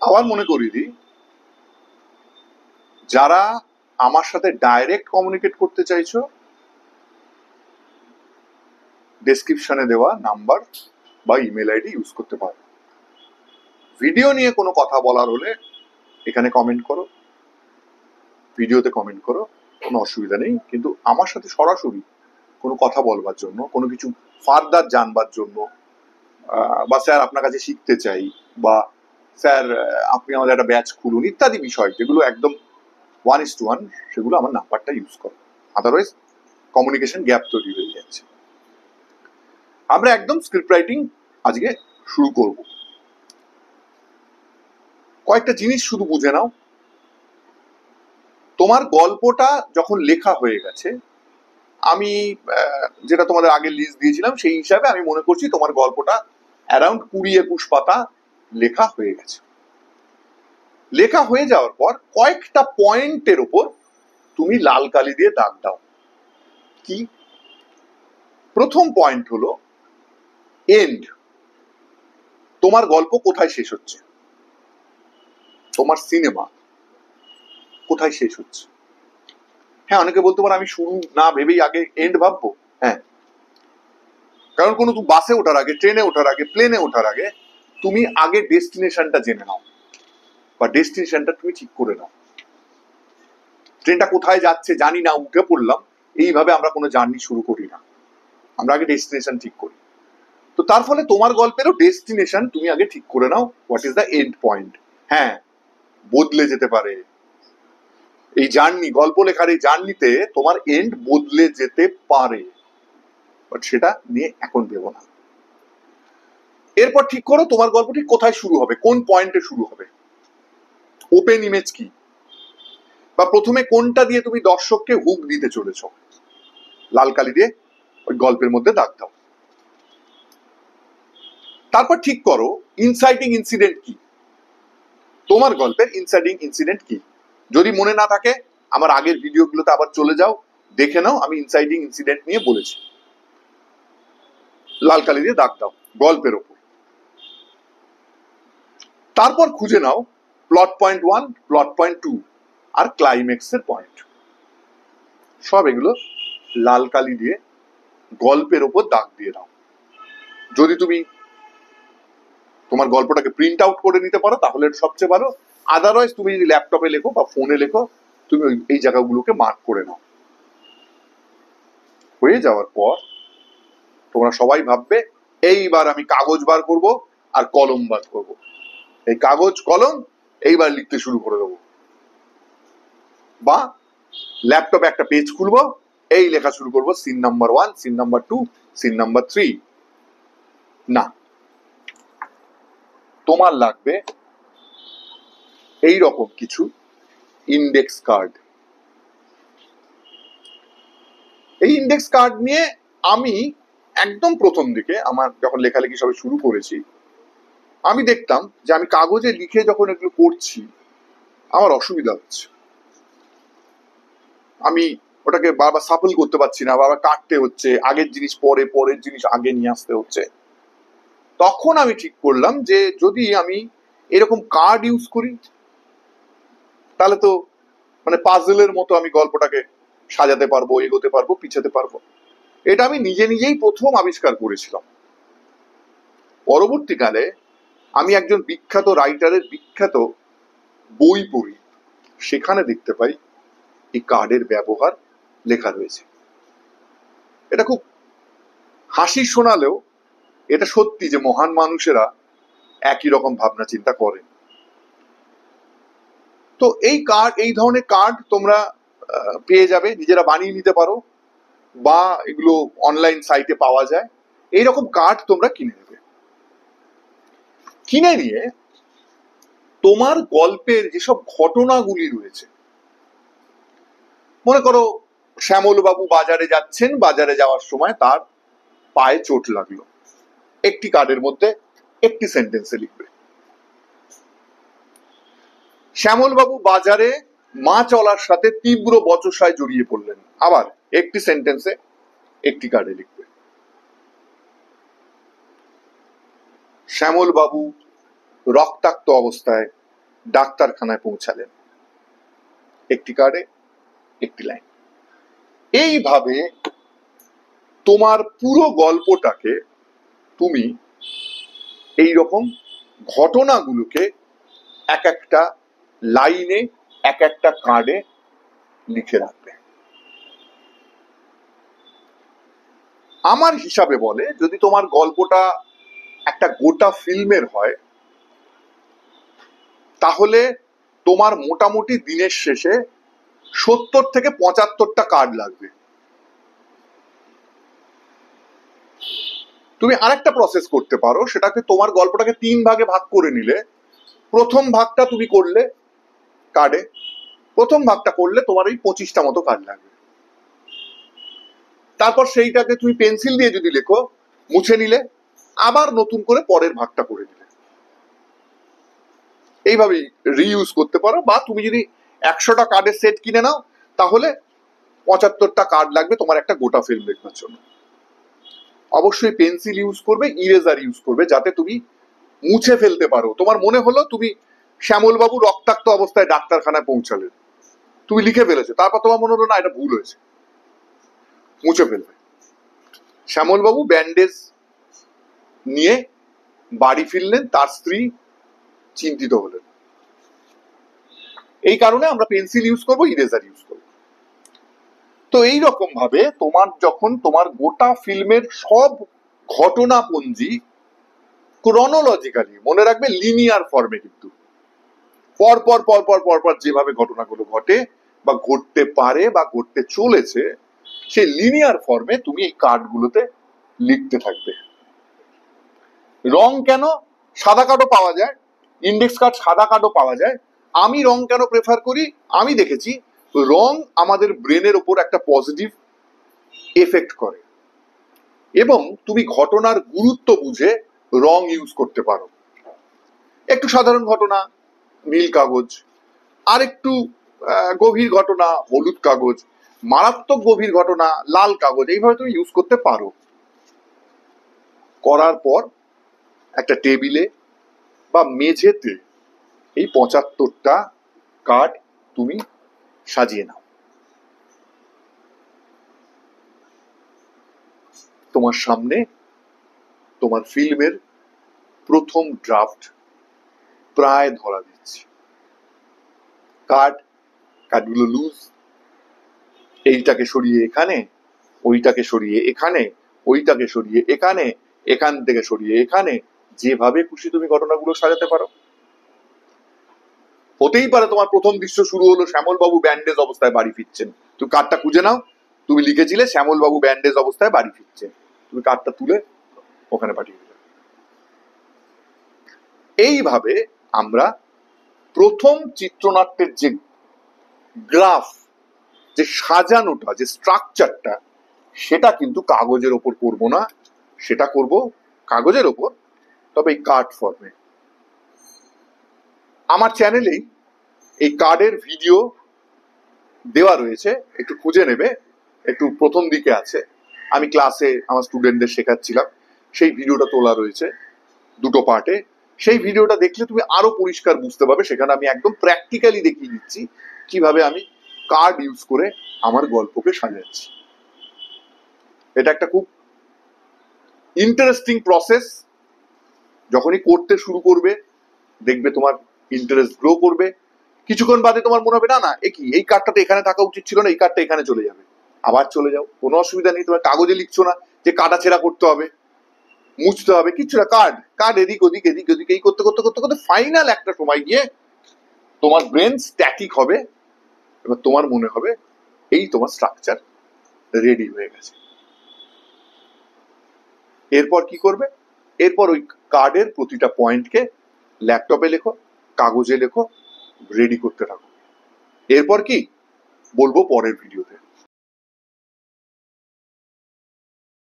আবার মনে করি দিই, যারা আমার সাথে ডাইরেক্ট কমিউনিকেট করতে চাইছো, ডেসক্রিপশনে দেওয়া নাম্বার বা ইমেল আইডি ইউজ করতে পারো। ভিডিও নিয়ে কোনো কথা বলার হলে এখানে কমেন্ট করো, ভিডিওতে কমেন্ট করো, কোনো অসুবিধা নেই। কিন্তু আমার সাথে সরাসরি কোনো কথা বলবার জন্য, কোনো কিছু ফার্দার জানবার জন্য, বা স্যার আপনার কাছে শিখতে চাই, বা স্যার আপনি আমাদের একটা ব্যাচ খুলুন, ইত্যাদি বিষয় যেগুলো একদম 1:1, সেগুলো আমার নাম্বারটা ইউজ করো। আদারওয়াইজ কমিউনিকেশন গ্যাপ তৈরি হয়ে যাচ্ছে। আমরা একদম স্ক্রিপ্ট রাইটিং আজকে শুরু করব। কয়েকটা জিনিস শুধু বুঝে নাও। তোমার গল্পটা যখন লেখা হয়ে গেছে, আমি যেটা তোমাদের আগে লিস্ট দিয়েছিলাম সেই হিসাবে আমি মনে করছি তোমার গল্পটা অ্যারাউন্ড 20-21 পাতা লেখা হয়ে গেছে। লেখা হয়ে যাওয়ার পর কয়েকটা পয়েন্টের উপর তুমি লাল কালি দিয়ে দাগ দাও। কি? প্রথম পয়েন্ট হলো এন্ড। তোমার গল্প কোথায় শেষ হচ্ছে, তোমার সিনেমা কোথায় শেষ হচ্ছে। হ্যাঁ, অনেকে বলতে পারো আমি শুরু না ভেবেই আগে এন্ড ভাববো। হ্যাঁ, কারণ কোনো বাসে ওঠার আগে, ট্রেনে ওঠার আগে, প্লেনে ওঠার আগে তুমি আগে ডেস্টিনেশনটা জেনে নাও, বা ডেস্টিনেশনটা তুমি ঠিক করে নাও। ট্রেনটা কোথায় যাচ্ছে জানি না, উঠে পড়লাম, এইভাবে আমরা কোনো জার্নি শুরু করি না। আমরা আগে ডেস্টিনেশন ঠিক করি। তো তার ফলে তোমার গল্পেরও ডেস্টিনেশন তুমি আগে ঠিক করে নাও, what is the end point. হ্যাঁ, বদলে যেতে পারে এই জার্নি, গল্প লেখার এই জার্নিতে তোমার এন্ড বদলে যেতে পারে, বাট সেটা নিয়ে এখন ভেবো না। এরপর ঠিক করো তোমার গল্পটি কোথায় শুরু হবে, কোন পয়েন্টে শুরু হবে, ওপেন ইমেজ কি, বা প্রথমে কোনটা দিয়ে তুমি দর্শককে হুক দিতে চলেছ। লাল কালি দিয়ে ওই গল্পের মধ্যে দাগ দাও। তারপর ঠিক করো ইনসাইটিং ইনসিডেন্ট কি, তোমার গল্পের ইনসাইটিং ইনসিডেন্ট কি। যদি মনে না থাকে আমার আগের ভিডিওগুলোতে আবার চলে যাও, দেখে নাও, আমি ইনসাইটিং ইনসিডেন্ট নিয়ে বলেছি। লাল কালি দিয়ে দাগ দাও গল্পের ওপর। তারপর খুঁজে নাও প্লট পয়েন্ট 1, প্লট পয়েন্ট 2 আর ক্লাইম্যাক্সের পয়েন্ট। সব এগুলো লাল কালি দিয়ে গল্পের ওপর দাগ দিয়ে দাও। যদি তুমি তোমার গল্পটাকে প্রিন্ট আউট করে নিতে পারো তাহলে সবচেয়ে ভালো। আদারওয়াইজ তুমি যদি ল্যাপটপে লেখো বা ফোনে লেখো, তুমি এই জায়গাগুলোকে মার্ক করে নাও। হয়ে যাওয়ার পর তোমরা সবাই ভাববে এইবার আমি কাগজ বার করব আর কলম বার করব, এই কাগজ কলম এইবার লিখতে শুরু করে দেবো, বা ল্যাপটপে একটা পেজ খুলবো, এই লেখা শুরু করবো scene number 1, scene number 2, scene number 3। না, তোমার লাগবে এই রকম কিছু ইন্ডেক্স কার্ড। এই ইন্ডেক্স কার্ড নিয়ে আমি একদম প্রথম দিকে আমার যখন লেখালেখি সবে শুরু করেছি, আমি দেখতাম যে আমি কাগজে লিখে যখন এগুলো করছি আমার অসুবিধা হচ্ছে, আমি ওটাকে বারবার সাফল করতে পারছি না, বারবার কাটতে হচ্ছে, আগের জিনিস পরে, পরের জিনিস আগে নিয়ে আসতে হচ্ছে। তখন আমি ঠিক করলাম যে যদি আমি এরকম কার্ড ইউজ করি তাহলে তো মানে পাজলের মতো আমি গল্পটাকে সাজাতে পারবো, এগোতে পারবো, পিছাতে পারবো। এটা আমি নিজে নিজেই প্রথম আবিষ্কার করেছিলাম। পরবর্তীকালে আমি একজন বিখ্যাত রাইটারের বিখ্যাত বই পড়ি, সেখানে দেখতে পাই এই কার্ডের ব্যবহার লেখা রয়েছে। এটা খুব হাসি শোনালেও এটা সত্যি যে মহান মানুষেরা একই রকম ভাবনা চিন্তা করেন। তো এই কার্ড, এই ধরনের কার্ড তোমরা পেয়ে যাবে, নিজেরা বানিয়ে নিতে পারো, বা এগুলো অনলাইন সাইটে পাওয়া যায়। এইরকম কার্ড তোমরা কিনে নেবে। কিনে নিয়ে তোমার গল্পের যেসব ঘটনাগুলি রয়েছে, মনে করো শ্যামল বাবু বাজারে যাচ্ছেন, বাজারে যাওয়ার সময় তার পায়ে চোট লাগলো, একটি কার্ডের মধ্যে একটি সেন্টেন্সে লিখবে শ্যামল বাবু বাজারে মা চলার সাথে তীব্র বচসায় জড়িয়ে পড়লেন, আবার একটি সেন্টেন্সে একটি কার্ডে লিখবে শ্যামল বাবু রক্তাক্ত অবস্থায় ডাক্তারখানায় পৌঁছালেন, একটি কার্ডে একটি লাইন। এইভাবে তোমার পুরো গল্পটাকে তুমি এই রকম ঘটনাগুলোকে এক একটা লাইনে, এক একটা কার্ডে লিখে রাখবে। আমার হিসাবে বলে, যদি তোমার গল্পটা একটা গোটা ফিল্মের হয়, তাহলে তোমার মোটামুটি দিনের শেষে 70 থেকে 75টা কার্ড লাগবে। তুমি আরেকটা প্রসেস করতে পারো, সেটাকে তোমার গল্পটাকে 3 ভাগে ভাগ করে নিলে, প্রথম ভাগটা তুমি করলে কার্ডে, প্রথম ভাগটা করলে তোমার ওই 25টা মতো কার্ড লাগবে। তারপর সেইটাকে তুমি পেন্সিল দিয়ে যদি লেখো, মুছে নিলে, আবার নতুন করে পরের ভাগটা করে নিলে। এইভাবেই রিইউজ করতে পারো। বা তুমি যদি 100টা কার্ডের সেট কিনে নাও, তাহলে 75টা কার্ড লাগবে তোমার একটা গোটা ফিল্ম লেখার জন্য। অবশ্যই পেন্সিল ইউজ করবে, ইরেজার ইউজ করবে, যাতে তুমি মুছে ফেলতে পারো। তোমার মনে হলো তুমি শ্যামলবাবু রক্তাক্ত অবস্থায় ডাক্তারখানায় পৌঁছালেন, তুমি লিখে ফেলেছো, তারপর তোমার মনে হলো না এটা ভুল হয়েছে, মুছে ফেলবে। শ্যামলবাবু ব্যান্ডেজ নিয়ে বাড়ি ফিরলেন, তার স্ত্রী চিন্তিত হলেন। এই কারণে আমরা পেন্সিল ইউজ করবো, ইরেজার ইউজ করবো। তো এইরকম ভাবে তোমার যখন তোমার গোটা ফিল্মের সব ঘটনাপঞ্জি ক্রনোলজিক্যালি, মনে রাখবে লিনিয়ার ফর্মে, কিন্তু পরপর পরপর পরপর যেভাবে ঘটনাগুলো ঘটে বা ঘটতে পারে বা ঘটতে চলেছে, সেই লিনিয়ার ফর্মে তুমি এই কার্ডগুলোতে লিখতে থাকবে। রং কেন? সাদা কার্ডও পাওয়া যায়, ইন্ডেক্স কার্ড সাদা কার্ডও পাওয়া যায়। আমি রং কেন প্রেফার করি? আমি দেখেছি রং আমাদের ব্রেনের ওপর একটা পজিটিভ এফেক্ট করে, এবং তুমি ঘটনার গুরুত্ব বুঝে রং ইউজ করতে পারো। একটু সাধারণ ঘটনা নীল কাগজ, আর একটু গভীর ঘটনা হলুদ কাগজ, মারাত্মক গভীর ঘটনা লাল কাগজ, এইভাবে তুমি ইউজ করতে পারো। করার পর একটা টেবিলে বা মেঝেতে এই 75টা কার্ড তুমি সাজিয়ে নাও। তোমার সামনে তোমার ফিল্মের প্রথম ড্রাফট প্রায় ধরা দিচ্ছে। কার্ডগুলো লুজ, এইটাকে সরিয়ে এখানে, ওইটাকে সরিয়ে এখানে, ওইটাকে সরিয়ে এখানে, এখান থেকে সরিয়ে এখানে, যেভাবে খুশি তুমি ঘটনাগুলো সাজাতে পারো। হতেই পারে তোমার প্রথম দৃশ্য শুরু হলো শ্যামলবাবু ব্যান্ডেজ অবস্থায় বাড়ি ফিরছেন, তুমি কার্ডটা খুঁজে নাও, তুমি লিখেছিলে শ্যামলবাবু ব্যান্ডেজ অবস্থায় বাড়ি ফিরছেন, তুমি কার্ডটা তুলে ওখানে পাঠিয়ে দিলে। এইভাবে আমরা প্রথম চিত্রনাট্যের যে গ্রাফ, যে সাজানোটা, যে স্ট্রাকচারটা, সেটা কিন্তু কাগজের ওপর করবো না, সেটা করব কাগজের ওপর, তবে এই কার্ড ফর্মে। আমার চ্যানেলেই এই কার্ডের ভিডিও দেওয়া রয়েছে, একটু খুঁজে নেবে, একটু প্রথম দিকে আছে। আমি ক্লাসে আমার স্টুডেন্টদের শেখাচ্ছিলাম, সেই ভিডিওটা তোলা রয়েছে 2টো পার্টে। সেই ভিডিওটা দেখলে তুমি আরো পরিষ্কার বুঝতে পারবে। সেখানে আমি একদম প্র্যাকটিক্যালি দেখিয়ে দিচ্ছি কিভাবে আমি কার্ড ইউজ করে আমার গল্পকে সাজাচ্ছি। এটা একটা খুব ইন্টারেস্টিং প্রসেস। যখনই করতে শুরু করবে, দেখবে তোমার ইন্টারেস্ট গ্রো করবে। কিছুক্ষণ বাদে তোমার মনে হবে না না এই কার্ডটা তো এখানে থাকা উচিত ছিল না, এই কার্ডটা এখানে চলে যাবে, আবার চলে যাও, কোনো অসুবিধা নেই। তোমার কাগজে লিখছো না যে কাটা ছেঁড়া করতে হবে, মুছতে হবে, কিচ্ছু না। কার্ড এদিক ওদিক এদিক ওদিক এই করতে করতে করতে করতে ফাইনাল একটা সময় গিয়ে তোমার ব্রেন স্ট্যাটিক হবে, এবার তোমার মনে হবে এই তোমার স্ট্রাকচার রেডি হয়ে গেছে। এরপর কি করবে? এরপর ওই কার্ডের প্রতিটা পয়েন্টকে ল্যাপটপে লেখো, কাগজে লেখো, রেডি করতে থাকো। এরপর কি বলবো পরের ভিডিওতে।